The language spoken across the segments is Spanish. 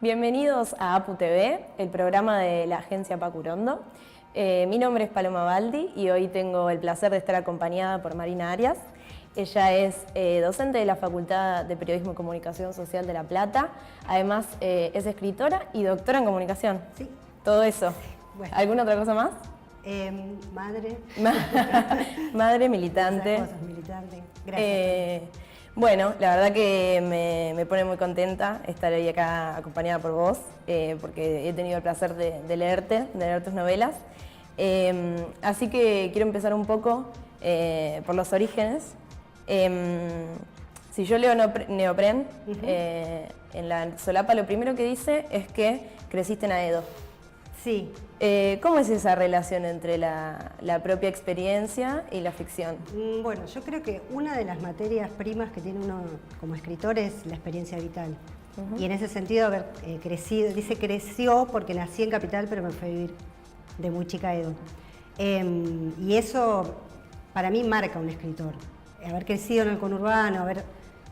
Bienvenidos a APU TV, el programa de la agencia Pacurondo. Mi nombre es Paloma Baldi y hoy tengo el placer de estar acompañada por Marina Arias. Ella es docente de la Facultad de Periodismo y Comunicación Social de La Plata. Además, es escritora y doctora en comunicación. Sí. Todo eso. Sí. Bueno. ¿Alguna otra cosa más? Madre. Madre, militante. Esas cosas, militante. Gracias. Bueno, la verdad que me pone muy contenta estar hoy acá acompañada por vos, porque he tenido el placer de leer tus novelas. Así que quiero empezar un poco por los orígenes. Si yo leo Neopren, en la solapa lo primero que dice es que creciste en Aedo. Sí. ¿Cómo es esa relación entre la propia experiencia y la ficción? Bueno, yo creo que una de las materias primas que tiene uno como escritor es la experiencia vital. Y en ese sentido, haber crecido, dice creció porque nací en Capital, pero me fui a vivir de muy chica a Edo. Y eso para mí marca un escritor. Haber crecido en el conurbano, haber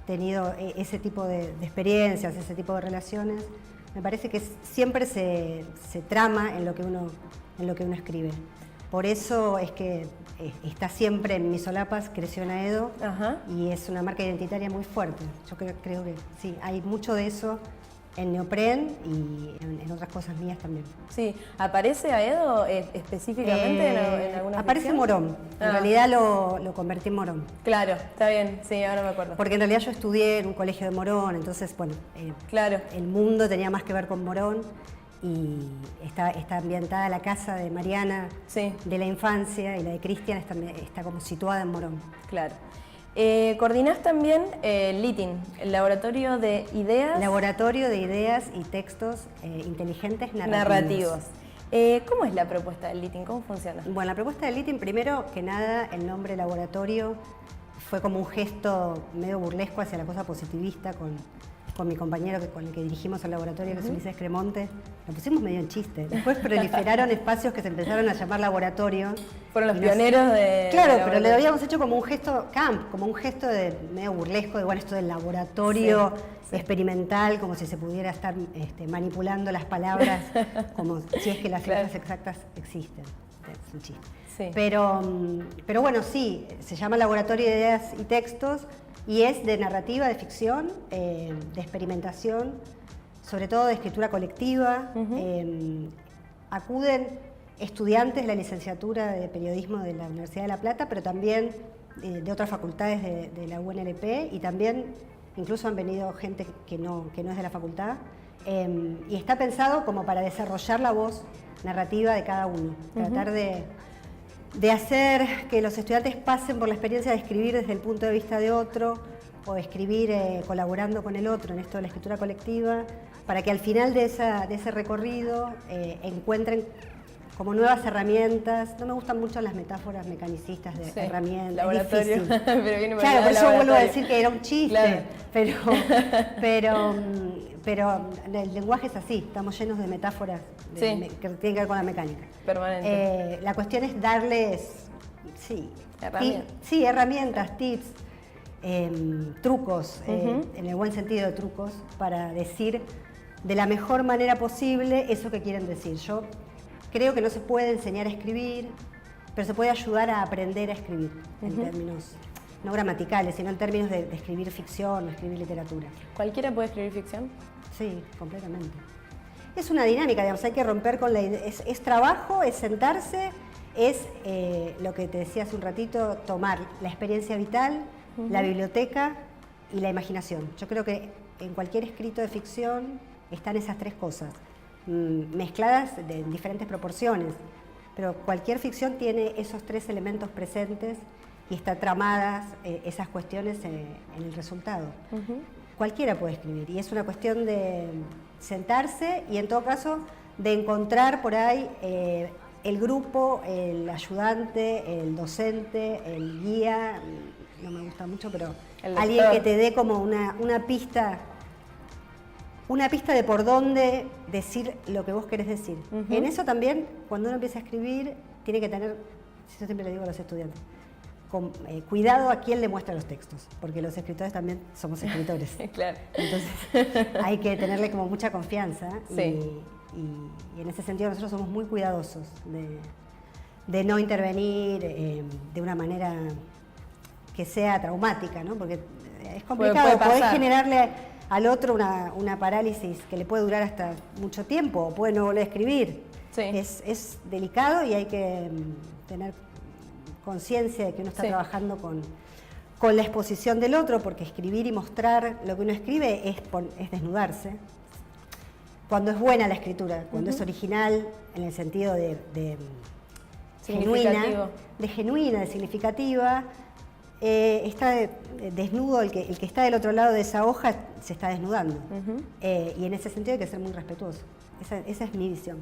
tenido ese tipo de experiencias, ese tipo de relaciones, me parece que siempre se trama en lo que uno escribe. Por eso es que está siempre en mis solapas, creció en Aedo. Ajá. Y es una marca identitaria muy fuerte. Yo creo que sí, hay mucho de eso en Neopren y en otras cosas mías también. Sí, ¿aparece Aedo específicamente en alguna Aparece ficción? Morón, en realidad lo convertí en Morón. Claro, está bien, sí, ahora me acuerdo. Porque en realidad yo estudié en un colegio de Morón, entonces, bueno, claro. El mundo tenía más que ver con Morón y está ambientada la casa de Mariana, sí, de la infancia, y la de Cristian está como situada en Morón. Claro. Coordinás también LITIN, el Laboratorio de Ideas... Laboratorio de Ideas y Textos Inteligentes Narrativos. ¿Cómo es la propuesta del LITIN? ¿Cómo funciona? Bueno, la propuesta del LITIN, primero que nada, el nombre laboratorio fue como un gesto medio burlesco hacia la cosa positivista con mi compañero con el que dirigimos el laboratorio, que es Ulises Cremonte. Lo pusimos medio en chiste. Después proliferaron espacios que se empezaron a llamar laboratorio. Fueron los pioneros de... Claro, pero le habíamos hecho como un gesto como un gesto de medio burlesco, de bueno, esto del laboratorio experimental, como si se pudiera estar manipulando las palabras, como si es que las letras exactas existen. Es un chiste. Sí. Pero bueno, sí, se llama Laboratorio de Ideas y Textos y es de narrativa, de ficción, de experimentación, sobre todo de escritura colectiva. Acuden estudiantes de la licenciatura de periodismo de la Universidad de La Plata, pero también de otras facultades de la UNLP, y también incluso han venido gente que no es de la facultad, y está pensado como para desarrollar la voz narrativa de cada uno, tratar de hacer que los estudiantes pasen por la experiencia de escribir desde el punto de vista de otro, o de escribir colaborando con el otro en esto de la escritura colectiva, para que al final de ese recorrido encuentren como nuevas herramientas. No me gustan mucho las metáforas mecanicistas de herramientas. Laboratorio. Es difícil. Pero viene claro, por eso vuelvo a decir que era un chiste. Claro. Pero el lenguaje es así, estamos llenos de metáforas que tienen que ver con la mecánica. Permanente. La cuestión es darles herramientas, tips, trucos, en el buen sentido de trucos, para decir de la mejor manera posible eso que quieren decir. Yo creo que no se puede enseñar a escribir, pero se puede ayudar a aprender a escribir, en términos no gramaticales, sino en términos de escribir ficción o escribir literatura. ¿Cualquiera puede escribir ficción? Sí, completamente. Es una dinámica, digamos, hay que romper con la idea. Es trabajo, es sentarse, es lo que te decía hace un ratito, tomar la experiencia vital, la biblioteca y la imaginación. Yo creo que en cualquier escrito de ficción están esas tres cosas, mezcladas en diferentes proporciones, pero cualquier ficción tiene esos tres elementos presentes y está tramadas esas cuestiones en el resultado. Cualquiera puede escribir y es una cuestión de sentarse y en todo caso de encontrar por ahí el grupo, el ayudante, el docente, el guía, no me gusta mucho, pero alguien que te dé como una pista de por dónde decir lo que vos querés decir. En eso también, cuando uno empieza a escribir, tiene que tener, yo siempre le digo a los estudiantes, con cuidado a quién le muestra los textos, porque los escritores también somos escritores. Claro. Entonces hay que tenerle como mucha confianza Sí. y en ese sentido nosotros somos muy cuidadosos de no intervenir de una manera que sea traumática, ¿no? Porque es complicado, podés generarle al otro una parálisis que le puede durar hasta mucho tiempo, o puede no volver a escribir. Sí. Es delicado y hay que tener conciencia de que uno está trabajando con la exposición del otro, porque escribir y mostrar lo que uno escribe es desnudarse. Cuando es buena la escritura, cuando es original en el sentido de genuina, de significativa, está desnudo, el que está del otro lado de esa hoja se está desnudando. Y en ese sentido hay que ser muy respetuoso. Esa es mi visión.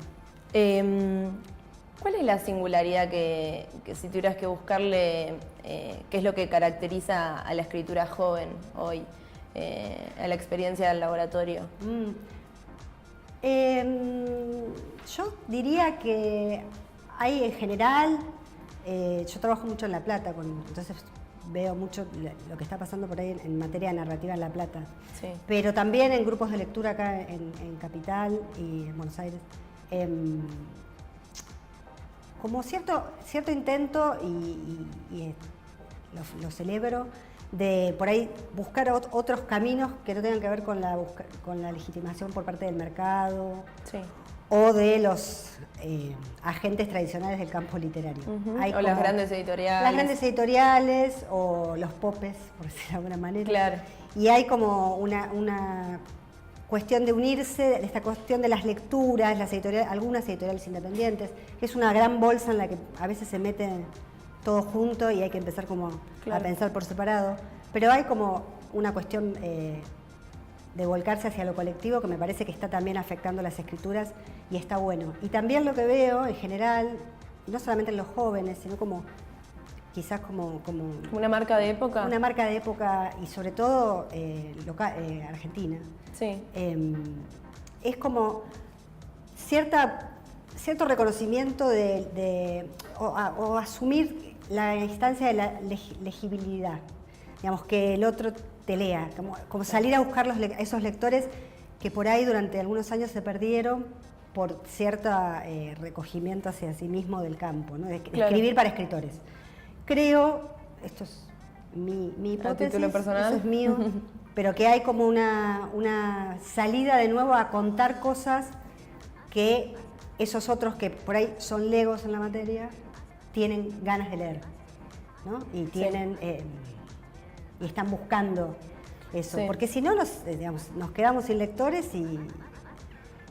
¿Cuál es la singularidad que si tuvieras que buscarle, qué es lo que caracteriza a la escritura joven hoy, a la experiencia del laboratorio? Yo diría que hay en general, yo trabajo mucho en La Plata, entonces veo mucho lo que está pasando por ahí en materia de narrativa en La Plata, pero también en grupos de lectura acá en Capital y en Buenos Aires. Como cierto intento, y lo celebro, de por ahí buscar otros caminos que no tengan que ver con la legitimación por parte del mercado o de los agentes tradicionales del campo literario. O las grandes editoriales. Las grandes editoriales o los popes, por decirlo de alguna manera. Claro. Y hay como una cuestión de unirse, esta cuestión de las lecturas, algunas editoriales independientes, que es una gran bolsa en la que a veces se mete todo junto y hay que empezar como a pensar por separado. Pero hay como una cuestión de volcarse hacia lo colectivo que me parece que está también afectando las escrituras y está bueno. Y también lo que veo en general, no solamente en los jóvenes, sino como quizás como una marca de época. Una marca de época y sobre todo argentina. Sí. Es como cierto reconocimiento o asumir la instancia de la legibilidad. Digamos, que el otro te lea, como salir a buscar esos lectores que por ahí durante algunos años se perdieron por cierto recogimiento hacia sí mismo del campo, ¿no? De escribir para escritores. Creo, esto es mi hipótesis, título personal. eso es mío, pero que hay como una salida de nuevo a contar cosas que esos otros que por ahí son legos en la materia tienen ganas de leer, ¿no? Y tienen y están buscando eso, porque si no nos quedamos sin lectores y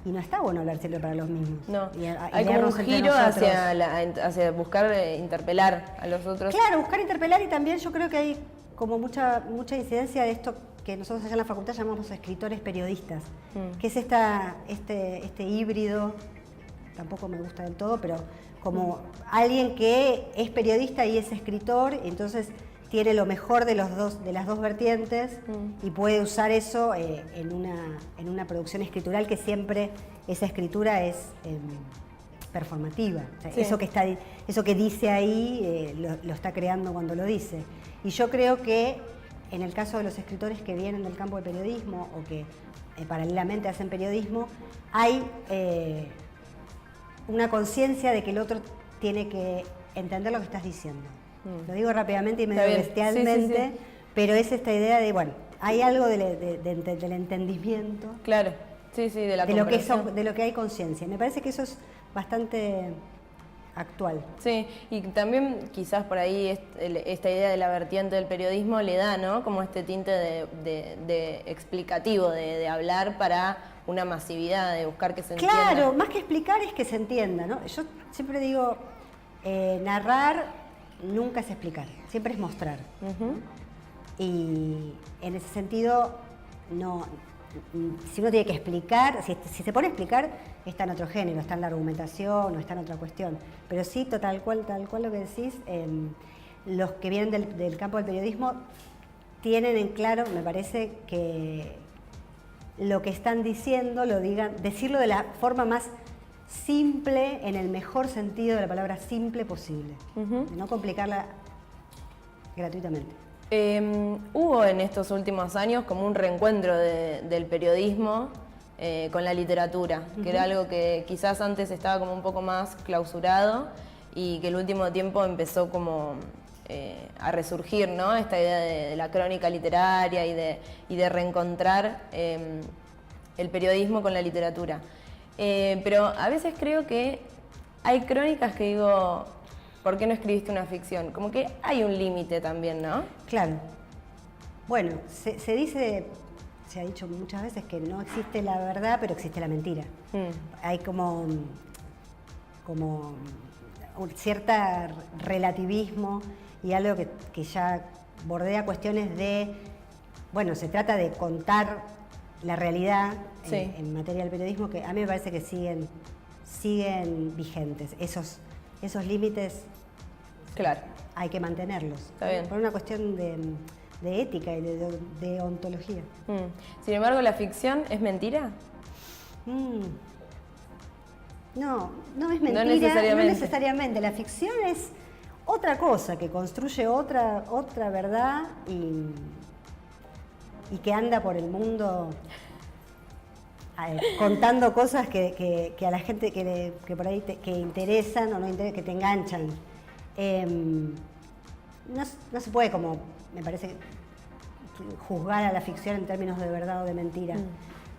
no está bueno hablar siempre para los mismos. No, hay como un giro hacia buscar interpelar a los otros. Claro, buscar interpelar, y también yo creo que hay como mucha incidencia de esto que nosotros allá en la facultad llamamos escritores periodistas, que es este híbrido, tampoco me gusta del todo, pero como alguien que es periodista y es escritor, entonces tiene lo mejor de las dos vertientes y puede usar eso en una producción escritural, que siempre esa escritura es performativa. O sea, eso que dice ahí lo está creando cuando lo dice. Y yo creo que en el caso de los escritores que vienen del campo del periodismo o que paralelamente hacen periodismo, hay una conciencia de que el otro tiene que entender lo que estás diciendo. Lo digo rápidamente y medio bestialmente, pero es esta idea de, bueno, hay algo del entendimiento. Claro, de la comprensión. De lo que hay conciencia. Me parece que eso es bastante actual. Sí, y también quizás por ahí esta idea de la vertiente del periodismo le da, ¿no? Como este tinte de explicativo, de hablar para una masividad, de buscar que se entienda. Claro, más que explicar es que se entienda, ¿no? Yo siempre digo, narrar nunca es explicar, siempre es mostrar. Y en ese sentido, si uno tiene que explicar, si se pone a explicar, está en otro género, está en la argumentación o está en otra cuestión. Pero sí, tal cual lo que decís, los que vienen del campo del periodismo tienen en claro, me parece, que lo que están diciendo, decirlo de la forma más simple, en el mejor sentido de la palabra simple posible. De no complicarla gratuitamente. Hubo en estos últimos años como un reencuentro del periodismo con la literatura, que era algo que quizás antes estaba como un poco más clausurado y que el último tiempo empezó como a resurgir, ¿no? Esta idea de la crónica literaria y de reencontrar el periodismo con la literatura. Pero a veces creo que hay crónicas que digo, ¿por qué no escribiste una ficción? Como que hay un límite también, ¿no? Claro. Bueno, se dice, se ha dicho muchas veces que no existe la verdad, pero existe la mentira. Hay como un cierto relativismo y algo que ya bordea cuestiones de, bueno, se trata de contar la realidad en materia del periodismo, que a mí me parece que siguen vigentes. Esos límites, claro, hay que mantenerlos. Está bien. Por una cuestión de ética y de ontología. Sin embargo, ¿la ficción es mentira? No es mentira, No necesariamente. no necesariamente. La ficción es otra cosa, que construye otra verdad y que anda por el mundo contando cosas que a la gente que por ahí que interesan o no interesan, que te enganchan. No se puede, como me parece, juzgar a la ficción en términos de verdad o de mentira.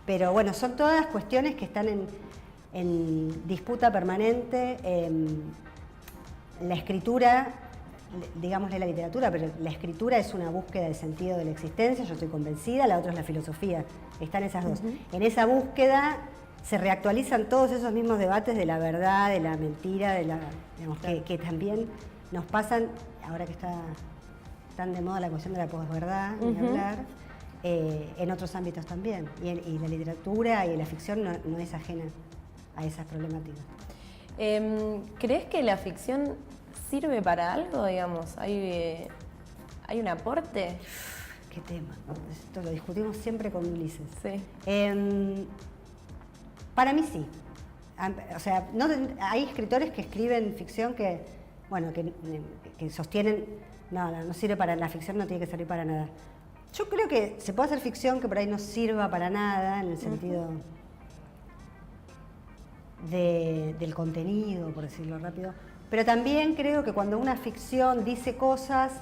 Pero bueno, son todas cuestiones que están en disputa permanente. La escritura, digámosle la literatura, pero la escritura es una búsqueda del sentido de la existencia, yo estoy convencida, la otra es la filosofía. Están esas dos. En esa búsqueda se reactualizan todos esos mismos debates de la verdad, de la mentira, digamos, que también nos pasan, ahora que está tan de moda la cuestión de la posverdad, ni hablar, en otros ámbitos también. Y la literatura y la ficción no es ajena a esas problemáticas. ¿Crees que la ficción sirve para algo, digamos? ¿Hay un aporte? Qué tema. Esto lo discutimos siempre con Ulises. Sí. Para mí sí. O sea, hay escritores que escriben ficción que sostienen, no sirve para la ficción, no tiene que servir para nada. Yo creo que se puede hacer ficción que por ahí no sirva para nada, en el sentido del contenido, por decirlo rápido. Pero también creo que cuando una ficción dice cosas,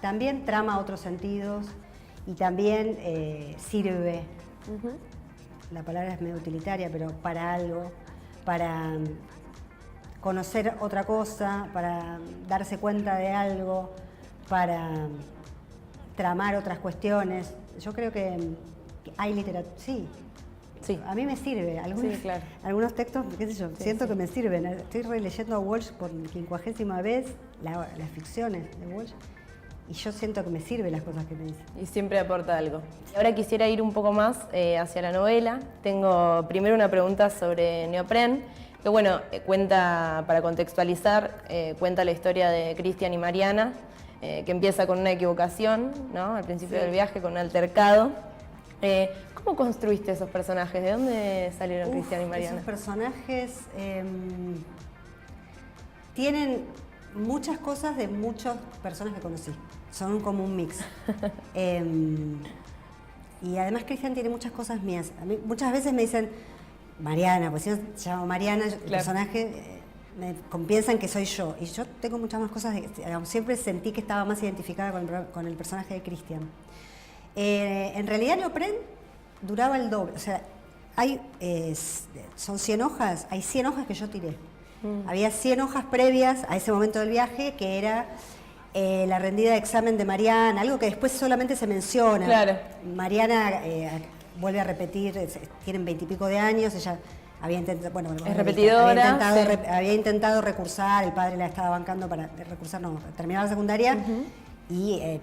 también trama otros sentidos y también sirve. La palabra es medio utilitaria, pero para algo, para conocer otra cosa, para darse cuenta de algo, para tramar otras cuestiones. Yo creo que hay literatura, sí. A mí me sirve. Algunos textos, qué sé yo, siento que me sirven. Estoy releyendo a Walsh por 50ª vez, las ficciones de Walsh, y yo siento que me sirven las cosas que me dicen. Y siempre aporta algo. Ahora quisiera ir un poco más hacia la novela. Tengo primero una pregunta sobre Neopren, que bueno, cuenta, para contextualizar, cuenta la historia de Cristian y Mariana, que empieza con una equivocación, ¿no? Al principio del viaje, con un altercado. ¿Cómo construiste esos personajes? ¿De dónde salieron Cristian y Mariana? Esos personajes tienen muchas cosas de muchas personas que conocí. Son como un mix. Y además Cristian tiene muchas cosas mías. A mí, muchas veces me dicen, Mariana, pues si yo se llamo Mariana, el personaje, piensan que soy yo. Y yo tengo muchas más cosas, siempre sentí que estaba más identificada con el personaje de Cristian. En realidad Neopren duraba el doble, o sea, son 100 hojas, hay 100 hojas que yo tiré. Había 100 hojas previas a ese momento del viaje, que era la rendida de examen de Mariana, algo que después solamente se menciona. Claro. Mariana vuelve a repetir, tienen 20 y pico de años, ella había intentado, es repetidora, había intentado recursar, el padre la estaba bancando para recursar, terminar la secundaria, y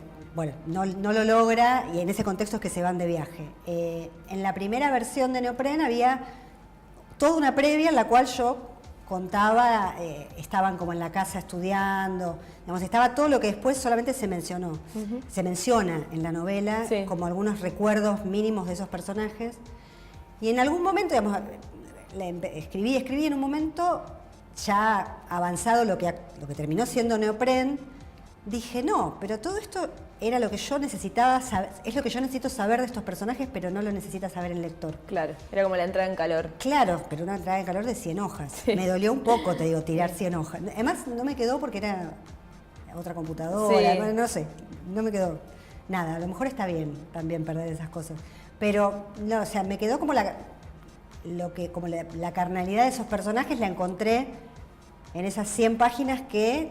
no lo logra, y en ese contexto es que se van de viaje. En la primera versión de Neopren había toda una previa en la cual yo contaba, estaban como en la casa estudiando, digamos, estaba todo lo que después solamente se mencionó. Se menciona en la novela como algunos recuerdos mínimos de esos personajes. Y en algún momento, digamos, escribí en un momento ya avanzado lo que terminó siendo Neopren. dije, no, pero todo esto era lo que yo necesitaba saber, es lo que yo necesito saber de estos personajes, pero no lo necesita saber el lector. Claro, era como la entrada en calor. Claro, pero una entrada en calor de 100 hojas. Sí. Me dolió un poco, te digo, tirar 100 hojas. Además, no me quedó porque era otra computadora, Sí. bueno, no sé, no me quedó nada. A lo mejor está bien también perder esas cosas. Pero, no, o sea, me quedó como la carnalidad de esos personajes, la encontré en esas 100 páginas que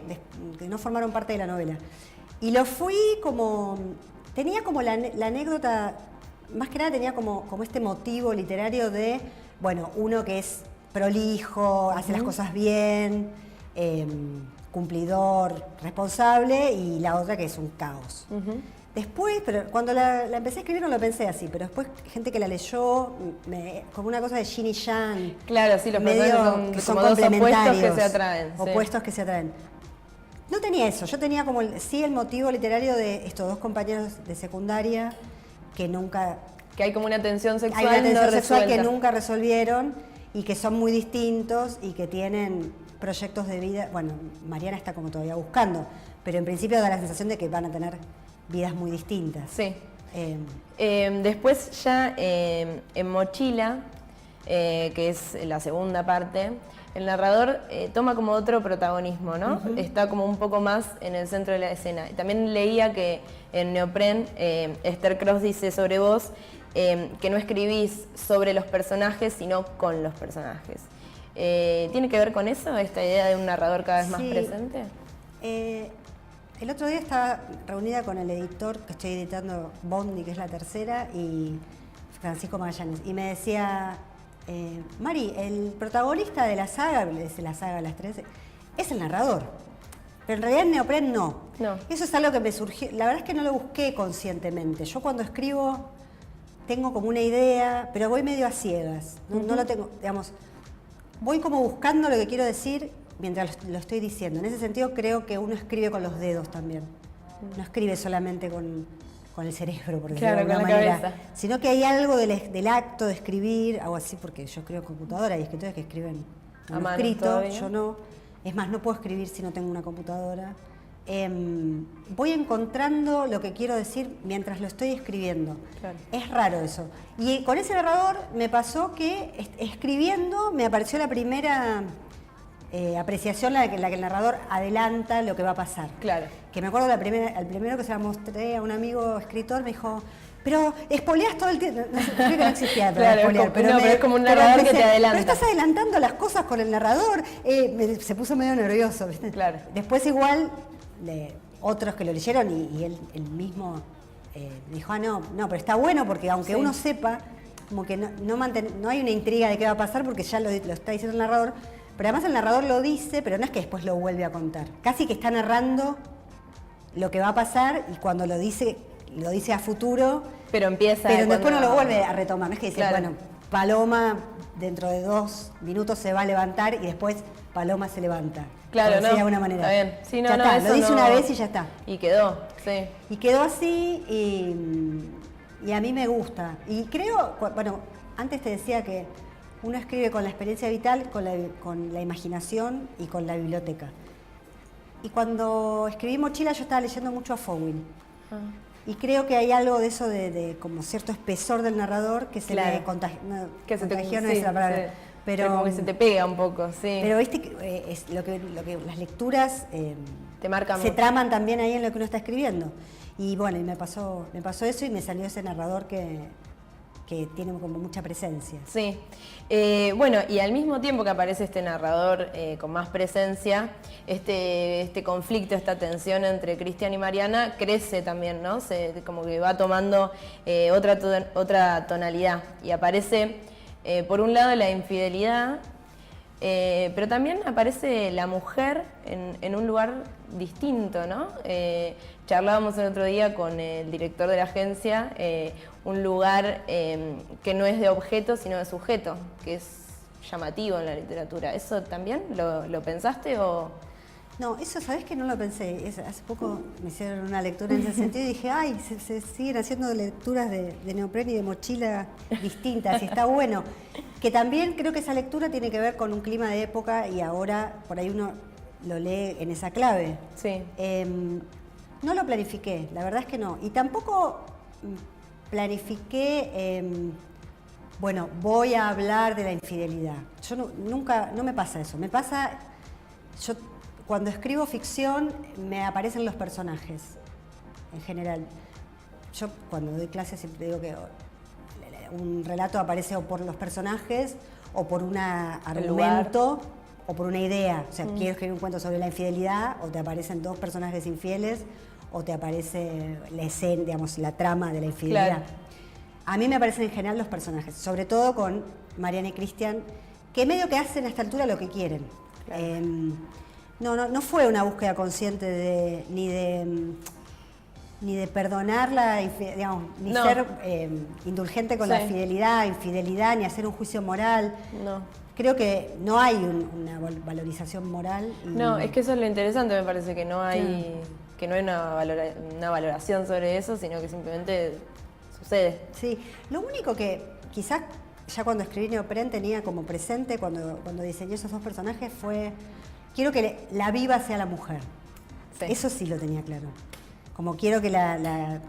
no formaron parte de la novela. Y lo fui como... Tenía como la anécdota, más que nada tenía como este motivo literario de, bueno, uno que es prolijo, hace las cosas bien, cumplidor, responsable, y la otra que es un caos. Después, pero cuando la empecé a escribir no lo pensé así, pero después gente que la leyó, como una cosa de yin y yang. Claro, sí, los personajes que son son como dos complementarios, opuestos que se atraen. Sí. Opuestos que se atraen. No tenía eso, yo tenía como sí el motivo literario de estos dos compañeros de secundaria que nunca... Que hay como una tensión sexual, Hay una tensión no sexual que resuelta. nunca resolvieron y que son muy distintos y que tienen proyectos de vida... Bueno, Mariana está como todavía buscando, pero en principio da la sensación de que van a tener vidas muy distintas. Sí. Después ya en Mochila, que es la segunda parte, el narrador toma como otro protagonismo, ¿no? Está como un poco más en el centro de la escena. También leía que en Neopren, Esther Cross dice sobre vos que no escribís sobre los personajes, sino con los personajes. ¿Tiene que ver con eso, esta idea de un narrador cada vez más presente? El otro día estaba reunida con el editor que estoy editando, Bondi, que es la tercera, y Francisco Magallanes, y me decía, Mari, el protagonista de la saga, es la saga de las 13, es el narrador, pero en realidad en Neopren no. Eso es algo que me surgió, la verdad es que no lo busqué conscientemente. Yo cuando escribo tengo como una idea, pero voy medio a ciegas, no lo tengo, digamos, voy como buscando lo que quiero decir mientras lo estoy diciendo. En ese sentido creo que uno escribe con los dedos también. No escribe solamente con el cerebro, por decirlo de alguna manera. Cabeza. Sino que hay algo del acto de escribir, algo así, porque yo escribo en computadora, hay escritores que escriben manuscrito, yo no. Es más, no puedo escribir si no tengo una computadora. Voy encontrando lo que quiero decir mientras lo estoy escribiendo. Claro. Es raro eso. Y con ese narrador me pasó que escribiendo me apareció la primera apreciación, la que el narrador adelanta lo que va a pasar. Claro. Que me acuerdo el primero que se la mostré a un amigo escritor, me dijo, pero espoleás todo el tiempo. Creo que no existía claro, espolear, pero es como un narrador que te adelanta. Pero estás adelantando las cosas con el narrador. Se puso medio nervioso, ¿viste? Claro. Después igual, otros que lo leyeron y él mismo dijo, no, pero está bueno porque aunque uno sepa, como que no hay una intriga de qué va a pasar porque ya lo está diciendo el narrador, pero además el narrador lo dice, pero no es que después lo vuelve a contar. Casi que está narrando lo que va a pasar y cuando lo dice a futuro, pero empieza. Pero después no lo vuelve a retomar. No es que dice, bueno, Paloma dentro de 2 minutos se va a levantar y después Paloma se levanta. Claro, no. De alguna manera. Está bien. Sí, no, ya está, lo dice una vez y ya está. Y quedó, sí. Y quedó así y a mí me gusta. Y creo, bueno, antes te decía que uno escribe con la experiencia vital, con la imaginación y con la biblioteca. Y cuando escribí Mochila yo estaba leyendo mucho a Fowell. Y creo que hay algo de eso de como cierto espesor del narrador que se me contagió. No, que se contagió no es la palabra. Sí. Pero como que se te pega un poco, sí. Pero viste que es lo que las lecturas te marcan se mucho. traman también ahí en lo que uno está escribiendo. Y bueno, y me pasó eso y me salió ese narrador que tiene como mucha presencia. Sí. Bueno, y al mismo tiempo que aparece este narrador con más presencia, este conflicto, esta tensión entre Cristian y Mariana crece también, ¿no? Como que va tomando otra tonalidad y aparece, por un lado, la infidelidad, pero también aparece la mujer en un lugar distinto, ¿no? Charlábamos el otro día con el director de la agencia, un lugar que no es de objeto, sino de sujeto, que es llamativo en la literatura. ¿Eso también lo pensaste o...? No, eso sabés que no lo pensé. Hace poco me hicieron una lectura en ese sentido y dije, ay, se siguen haciendo lecturas de Neopren y de Mochila distintas y está bueno. Que también creo que esa lectura tiene que ver con un clima de época y ahora por ahí uno lo lee en esa clave. Sí. No lo planifiqué, la verdad es que no. Y tampoco planifiqué, bueno, voy a hablar de la infidelidad. Yo nunca, no me pasa eso. Me pasa, yo cuando escribo ficción me aparecen los personajes, en general. Yo cuando doy clases siempre digo que un relato aparece o por los personajes o por un argumento o por una idea. O sea, quiero escribir un cuento sobre la infidelidad o te aparecen dos personajes infieles o te aparece la escena, digamos, la trama de la infidelidad. Claro. A mí me aparecen en general los personajes, sobre todo con Mariana y Cristian, que medio que hacen a esta altura lo que quieren. Claro. No fue una búsqueda consciente ni de perdonarla, digamos, ni ser indulgente con la infidelidad, ni hacer un juicio moral. No. Creo que no hay una valorización moral. No, es que eso es lo interesante, me parece, que no hay, que no hay una valoración sobre eso, sino que simplemente sucede. Sí, lo único que quizás ya cuando escribí Neopren tenía como presente, cuando diseñé esos dos personajes, fue, quiero que la viva sea la mujer. Sí. Eso sí lo tenía claro. Como quiero que la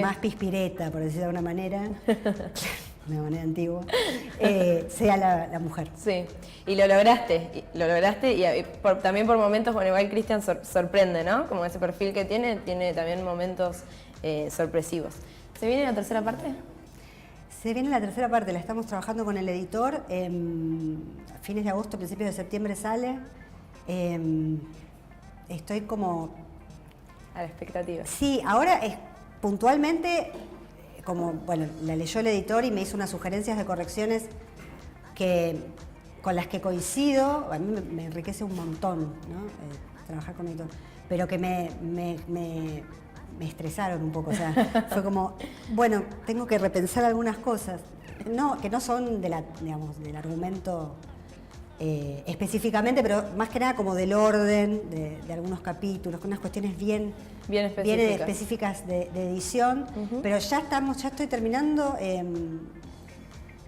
más pispireta, por decirlo de alguna manera, de una manera antigua, sea la mujer. Sí, y lo lograste y también por momentos, bueno, igual Cristian sorprende, ¿no? Como ese perfil que tiene también momentos sorpresivos. ¿Se viene la tercera parte? Se viene la tercera parte, la estamos trabajando con el editor, a fines de agosto, principios de septiembre sale. Estoy como... a la expectativa. Sí, ahora es puntualmente, como, bueno, la leyó el editor y me hizo unas sugerencias de correcciones con las que coincido, a mí me enriquece un montón, ¿no? Trabajar con el editor, pero que me estresaron un poco, o sea, fue como, bueno, tengo que repensar algunas cosas, que no son del argumento específicamente, pero más que nada como del orden de algunos capítulos, con unas cuestiones bien específicas de edición, pero ya estoy terminando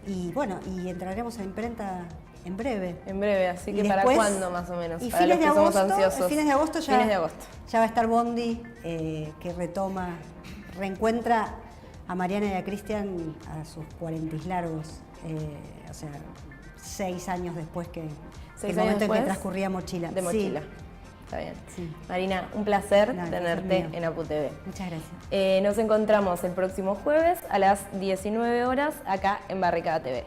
y bueno, y entraremos a imprenta en breve. En breve, así que ¿para cuándo más o menos? Y para fines de agosto ya va a estar Bondi, que reencuentra a Mariana y a Cristian a sus 40 largos, o sea, 6 años después que el momento en que transcurría Mochila. De Mochila. Sí. Está bien. Sí. Marina, un placer tenerte en Apu TV. Muchas gracias. Nos encontramos el próximo jueves a las 19 horas acá en Barricada TV.